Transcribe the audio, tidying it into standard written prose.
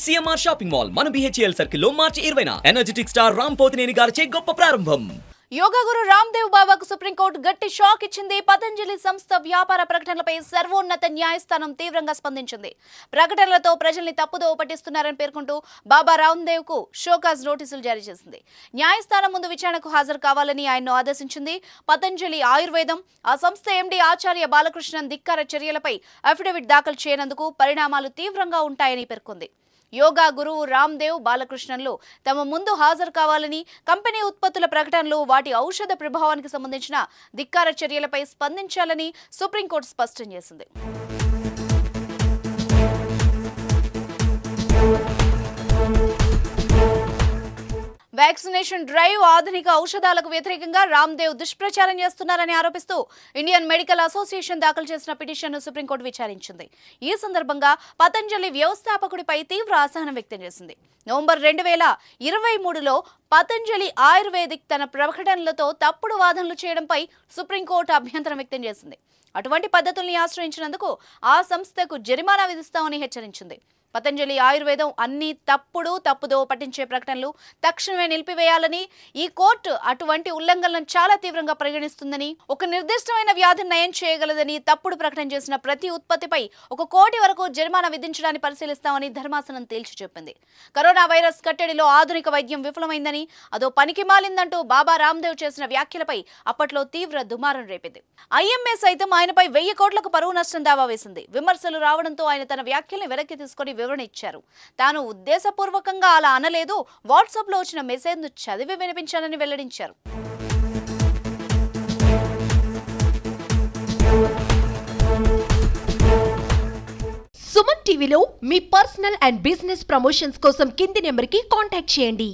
CMR shopping mall మన BHEL circle లో మార్చి 20న energetic star Ram Pothineni గారిచే గొప్ప ప్రారంభం. యోగా గురు రామ్దేవ్ బాబాకు సుప్రీంకోర్టు గట్టి షాక్ ఇచ్చింది. పతంజలి సంస్థ వ్యాపార ప్రకటనలపై సర్వోన్నత న్యాయస్థానం తీవ్రంగా స్పందించింది. ప్రకటనలతో ప్రజల్ని తప్పుదోవ పట్టిస్తున్నారని పేర్కొంటూ బాబా రామ్దేవ్ కు షోకాజ్ నోటీసులు జారీ చేసింది. న్యాయస్థానం ముందు విచారణకు హాజరు కావాలని ఆయన్ను ఆదేశించింది. పతంజలి ఆయుర్వేదం, ఆ సంస్థ ఎండీ ఆచార్య బాలకృష్ణన్ ధిక్కార చర్యలపై అఫిడవిట్ దాఖలు చేయనందుకు పరిణామాలు తీవ్రంగా ఉంటాయని పేర్కొంది. యోగా గురువు రామ్దేవ్, బాలకృష్ణన్లు తమ ముందు హాజరు కావాలని, కంపెనీ ఉత్పత్తుల ప్రకటనలు, వాటి ఔషధ ప్రభావానికి సంబంధించిన ధిక్కార చర్యలపై స్పందించాలని సుప్రీంకోర్టు స్పష్టం చేసింది. వ్యాక్సినేషన్ డ్రైవ్, ఆధునిక ఔషధాలకు వ్యతిరేకంగా రామ్దేవ్ దుష్ప్రచారం చేస్తున్నారని ఆరోపిస్తూ ఇండియన్ మెడికల్ అసోసియేషన్ దాఖలు చేసిన పిటిషన్ను సుప్రీంకోర్టు విచారించింది. ఈ సందర్భంగా పతంజలి వ్యవస్థాపకుడిపై తీవ్ర అసహనం వ్యక్తం చేసింది. నవంబర్ 2023లో పతంజలి ఆయుర్వేదిక్ తన ప్రకటనలతో తప్పుడు వాదనలు చేయడంపై సుప్రీంకోర్టు అభ్యంతరం వ్యక్తం చేసింది. అటువంటి పద్ధతుల్ని ఆశ్రయించినందుకు ఆ సంస్థకు జరిమానా విధిస్తామని హెచ్చరించింది. పతంజలి ఆయుర్వేదం అన్ని తప్పుదో పట్టించే ప్రకటనలు తక్షణమే నిలిపివేయాలని, ఈ కోర్టు అటువంటి ఉల్లంఘనలను చాలా తీవ్రంగా పరిగణిస్తుందని, ఒక నిర్దిష్టమైన వ్యాధిని నయం చేయగలదని తప్పుడు ప్రకటన చేసిన ప్రతి ఉత్పత్తిపై 1 కోటి వరకు జరిమానా విధించడాన్ని పరిశీలిస్తామని ధర్మాసనం తేల్చి చెప్పింది. కరోనా వైరస్ కట్టడిలో ఆధునిక వైద్యం విఫలమైందని, అదో పనికి మాలిందంటూ బాబా రామ్దేవ్ చేసిన వ్యాఖ్యలపై అప్పట్లో తీవ్ర దుమారం రేపింది. ఐఎంఏ సైతం ఆయనపై 1000 కోట్లకు పరువు నష్టం దావా వేసింది. విమర్శలు రావడంతో ఆయన తన వ్యాఖ్యల్ని వెనక్కి తీసుకుని వివరణ ఇచ్చారు. తాను ఉద్దేశపూర్వకంగా అలా అనలేదు, వాట్సాప్ లో వచ్చిన మెసేజ్ ను చదివి వినిపించానని వెల్లడించారు. సుమన్ టీవీలో మీ పర్సనల్ అండ్ బిజినెస్ ప్రమోషన్స్ కోసం కింది నెంబర్కి కాంటాక్ట్ చేయండి.